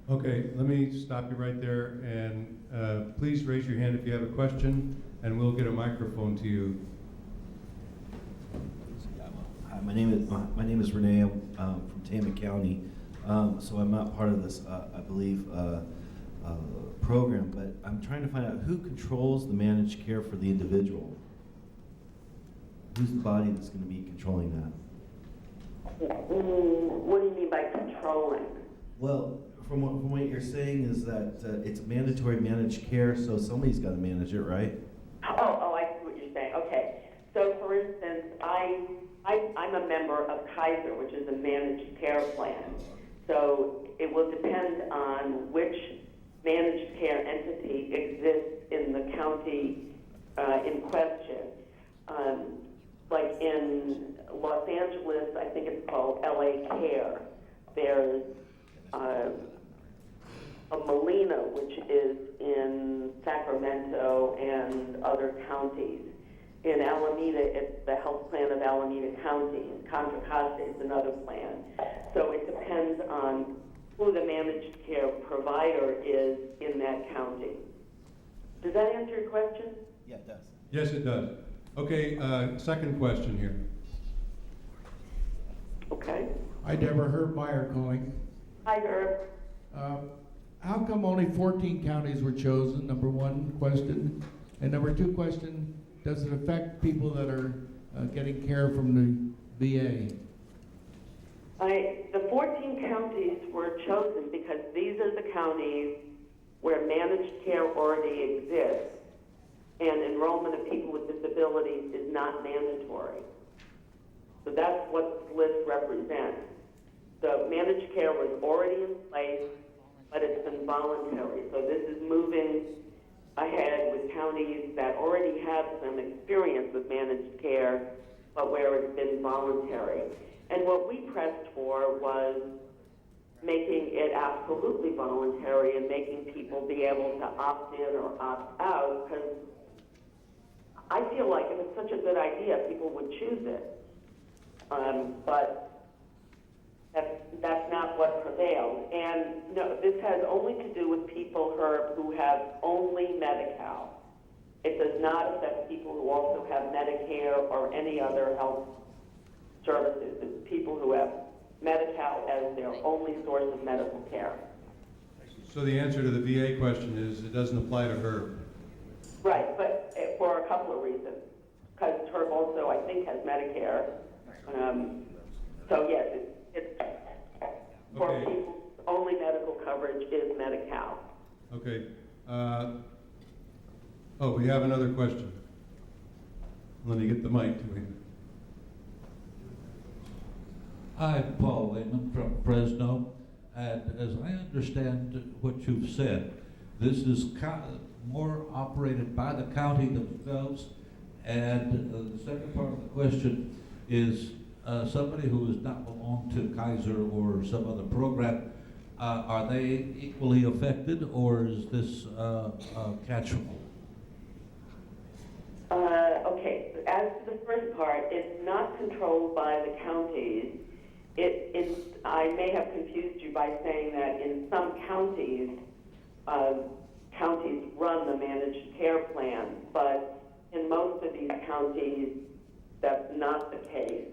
Okay, let me stop you right there, and please raise your hand if you have a question, and we'll get a microphone to you. Hi, my name is Renee. I'm from Tama County. So I'm not part of this, I believe, program, but I'm trying to find out who controls the managed care for the individual. Who's the body that's going to be controlling that? What do you mean by controlling? Well, from what you're saying is that it's mandatory managed care, so somebody's got to manage it, right? Oh, I see what you're saying. Okay. So, for instance, I'm a member of Kaiser, which is a managed care plan. So it will depend on which managed care entity exists in the county in question. Like in Los Angeles, I think it's called LA Care. There's a Molina, which is in Sacramento and other counties. In Alameda, it's the health plan of Alameda County. In Contra Costa, it's another plan. So it depends on who the managed care provider is in that county. Does that answer your question? Yeah, it does. Yes, it does. Okay, second question here. Okay. Hi, Deborah. Herb Meyer calling. Hi, Herb. How come only 14 counties were chosen? Number one question. And number two question, does it affect people that are getting care from the VA? The 14 counties were chosen because these are the counties where managed care already exists and enrollment of people with disabilities is not mandatory. So that's what this list represents. The managed care was already in place, but it's been voluntary. So this is moving ahead with counties that already have some experience with managed care, but where it's been voluntary. And what we pressed for was making it absolutely voluntary and making people be able to opt in or opt out, because I feel like if it's such a good idea, people would choose it. But that's not what prevailed. And no, this has only to do with people, Herb, who have only Medi-Cal. It does not affect people who also have Medicare or any other health services. It's people who have Medi-Cal as their only source of medical care. So the answer to the VA question is it doesn't apply to Herb. Right, but for a couple of reasons. Because Herb also, I think, has Medicare. So yes, it's for Okay. people, only medical coverage is Medi-Cal. Okay. We have another question. Let me get the mic to him. Hi, Paul Lehman from Fresno, and as I understand what you've said, this is more operated by the county themselves, and the second part of the question is somebody who does not belong to Kaiser or some other program, are they equally affected, or is this catch-all? Okay, as to the first part, it's not controlled by the counties. I may have confused you by saying that in some counties, counties run the managed care plan, but in most of these counties, that's not the case.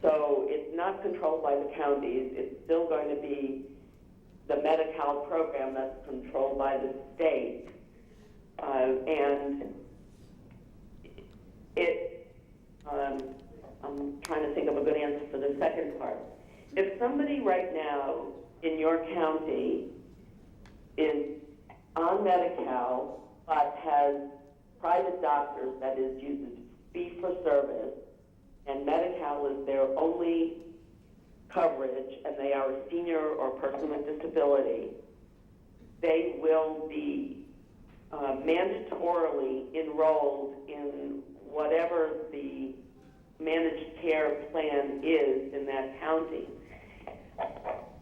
So it's not controlled by the counties. It's still going to be the Medi-Cal program that's controlled by the state. And I'm trying to think of a good answer for the second part. If somebody right now in your county is on Medi-Cal but has private doctors, that is, uses fee-for-service, and Medi-Cal is their only coverage, and they are a senior or person with disability, they will be mandatorily enrolled in whatever the managed care plan is in that county.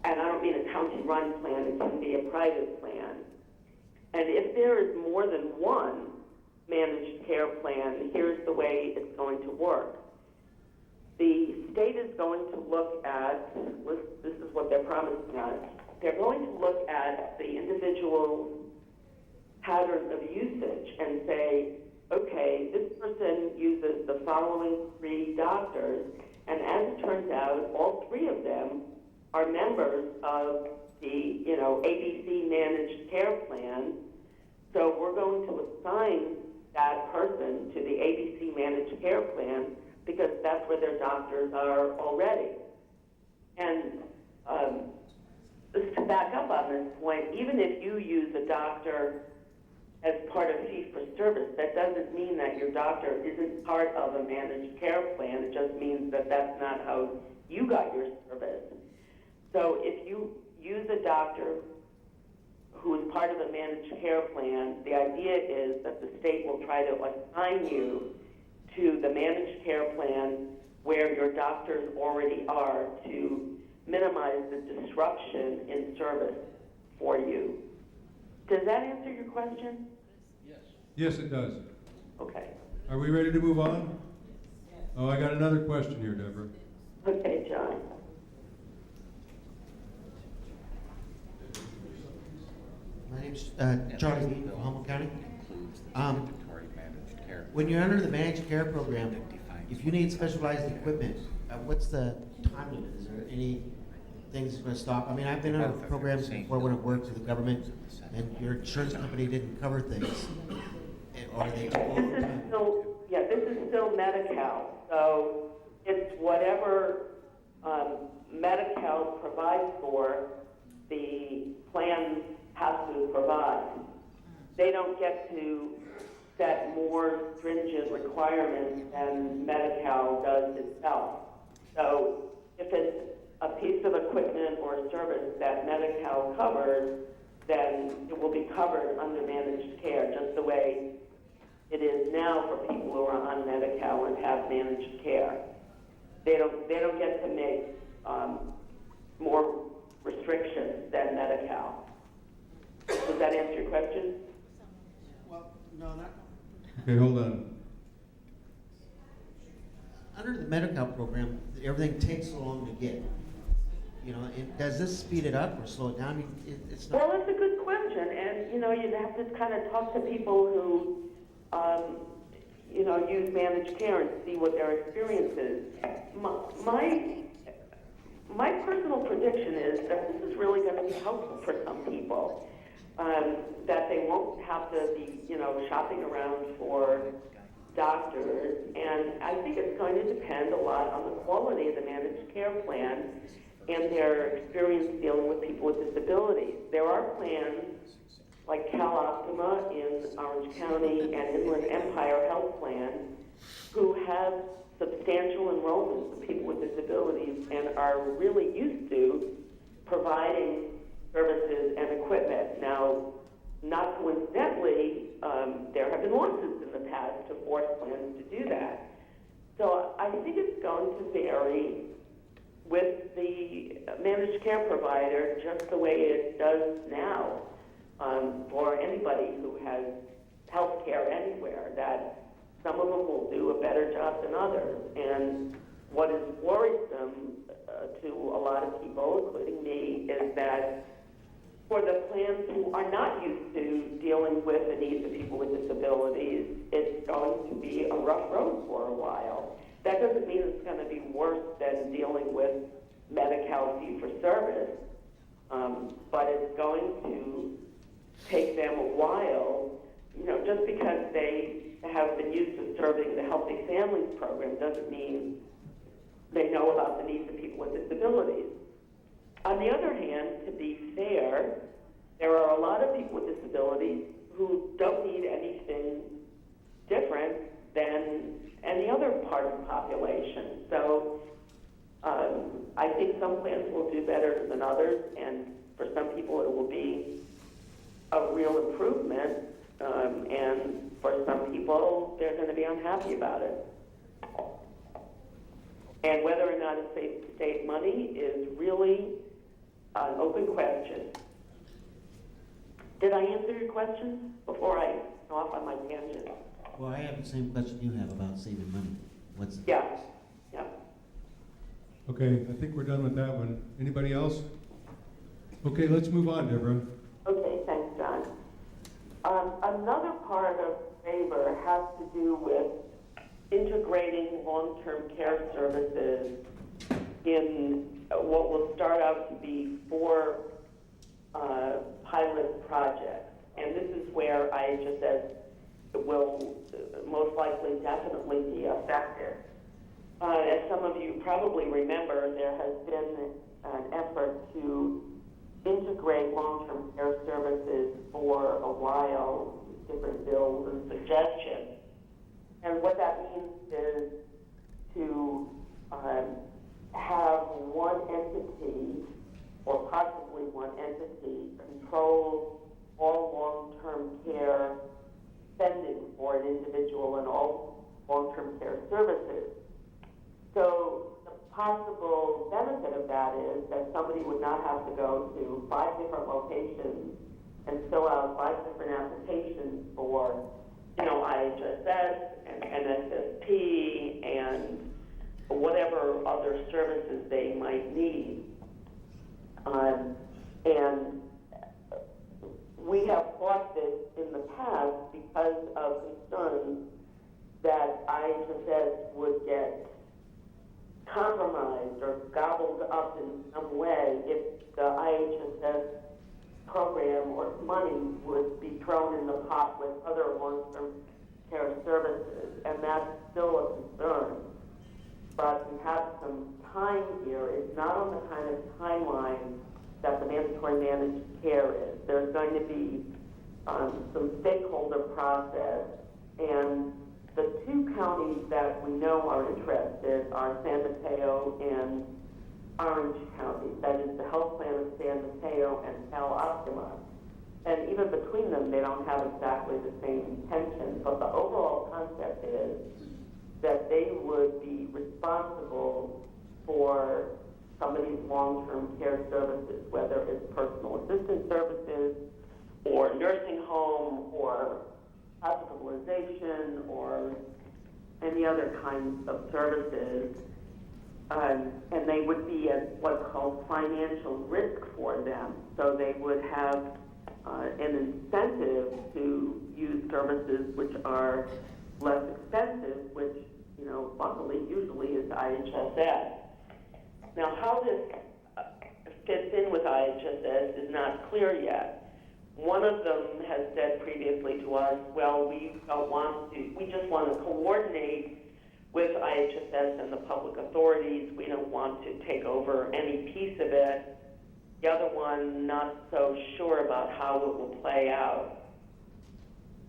And I don't mean a county-run plan, it can be a private plan. And if there is more than one managed care plan, here's the way it's going to work. The state is going to look at, this is what they're promising us, they're going to look at the individual pattern of usage and say, okay, this person uses the following 3 doctors, and as it turns out, all 3 of them are members of the, ABC managed care plan. So we're going to assign that person to the ABC managed care plan because that's where their doctors are already. And just to back up on this point, even if you use a doctor as part of fee-for-service, that doesn't mean that your doctor isn't part of a managed care plan. It just means that that's not how you got your service. So if you use a doctor who is part of a managed care plan, the idea is that the state will try to assign you to the managed care plan where your doctors already are to minimize the disruption in service for you. Does that answer your question? Yes, it does. Okay. Are we ready to move on? Oh, I got another question here, Deborah. Okay, John. My name's Charlie Heaton from Humboldt County. When you're under the managed care program, if you need specialized equipment, what's the time limit? Is there any things that's going to stop? I mean, I've been under programs before when I worked for the government, and your insurance company didn't cover things, or they took all the time. This is still Medi-Cal, so it's whatever Medi-Cal provides for, the plan has to provide. They don't get to set more stringent requirements than Medi-Cal does itself. So if it's a piece of equipment or a service that Medi-Cal covers, then it will be covered under managed care, just the way it is now for people who are on Medi-Cal and have managed care. They don't get to make more restrictions than Medi-Cal. Does that answer your question? Well, no, not. Okay, hold on. Under the Medi-Cal program, everything takes so long to get. Does this speed it up or slow it down? I mean, it's not. Well, it's a good question, and you'd have to kind of talk to people who, use managed care and see what their experience is. My personal prediction is that this is really going to be helpful for some people, that they won't have to be, shopping around for doctors, and I think it's going to depend a lot on the quality of the managed care plan and their experience dealing with people with disabilities. There are plans like CalOptima in Orange County and Inland Empire Health Plan who have substantial enrollments of people with disabilities and are really used to providing services and equipment. Now, not coincidentally, there have been lawsuits in the past to force plans to do that. So I think it's going to vary with the managed care provider just the way it does now for anybody who has health care anywhere, that some of them will do a better job than others. And what is worrisome to a lot of people, including me, is that for the plans who are not used to dealing with the needs of people with disabilities, it's going to be a rough road for a while. That doesn't mean it's going to be worse than dealing with Medi-Cal fee-for-service, but it's going to take them a while. Just because they have been used to serving the Healthy Families program doesn't mean they know about the needs of people with disabilities. On the other hand, to be fair, there are a lot of people with disabilities who don't need anything different than any other part of the population. So I think some plans will do better than others, and for some people it will be a real improvement, and for some people they're going to be unhappy about it. And whether or not it's safe to save money is really an open question. Did I answer your question before I go off on my tangent? Well, I have the same question you have about saving money. What's Yeah. Yeah. Okay, I think we're done with that one. Anybody else? Okay, let's move on, Deborah. Okay, thanks, John. Another part of favor has to do with integrating long-term care services in what will start out to be 4 pilot projects. And this is where IHSS will most likely definitely be affected. As some of you probably remember, there has been an effort to integrate long-term care services for a while, different bills and suggestions. And what that means is to have one entity, or possibly one entity, control all long-term care spending for an individual and all long-term care services. So the possible benefit of that is that somebody would not have to go to 5 different locations and fill out 5 different applications for, IHSS and NSSP and whatever other services they might need. And we have fought this in the past because of concerns that IHSS would get compromised or gobbled up in some way if the IHSS program or money would be thrown in the pot with other long-term care services, and that's still a concern. But we have some time here. It's not on the kind of timeline that the mandatory managed care is. There's going to be some stakeholder process, and the 2 counties that we know are interested are San Mateo and Orange County. That is the health plan of San Mateo and Cal Optima. And even between them, they don't have exactly the same intention. But the overall concept is that they would be responsible for somebody's long-term care services, whether it's personal assistance services or nursing home or hospitalization or any other kinds of services. And they would be at what's called financial risk for them. So they would have an incentive to use services which are less expensive, which, luckily usually is IHSS. Now, how this fits in with IHSS is not clear yet. One of them has said previously to us, well, we just want to coordinate with IHSS and the public authorities. We don't want to take over any piece of it. The other one, not so sure about how it will play out.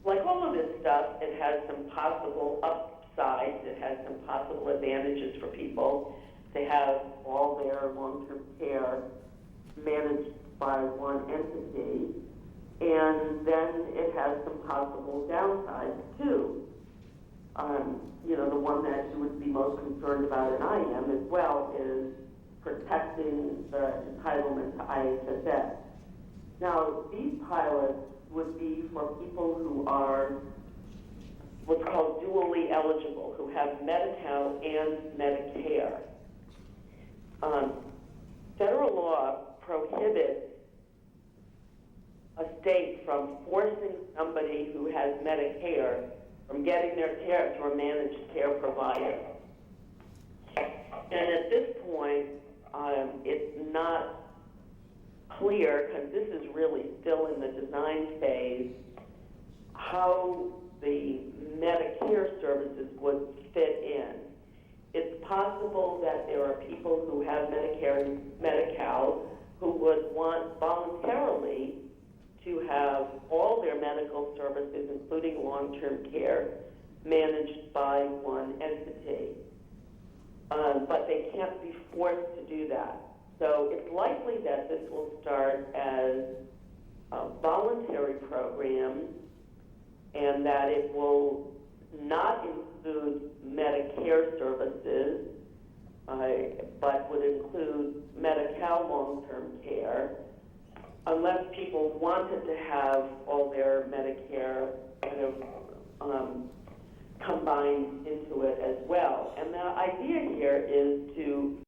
Like all of this stuff, it has some possible upsides. It has some possible advantages for people to have all their long-term care managed by one entity. And then it has some possible downsides, too. The one that you would be most concerned about, and I am as well, is protecting the entitlement to IHSS. Now, these pilots would be for people who are what's called dually eligible, who have Medi-Cal and Medicare. Federal law prohibits a state from forcing somebody who has Medicare from getting their care through a managed care provider. And at this point, it's not clear, because this is really still in the design phase, how the Medicare services would fit in. It's possible that there are people who have Medicare and Medi-Cal who would want voluntarily to have all their medical services, including long-term care, managed by one entity. But they can't be forced to do that. So it's likely that this will start as a voluntary program and that it will not include Medicare services, but would include Medi-Cal long-term care, unless people wanted to have all their Medicare kind of combined into it as well. And the idea here is to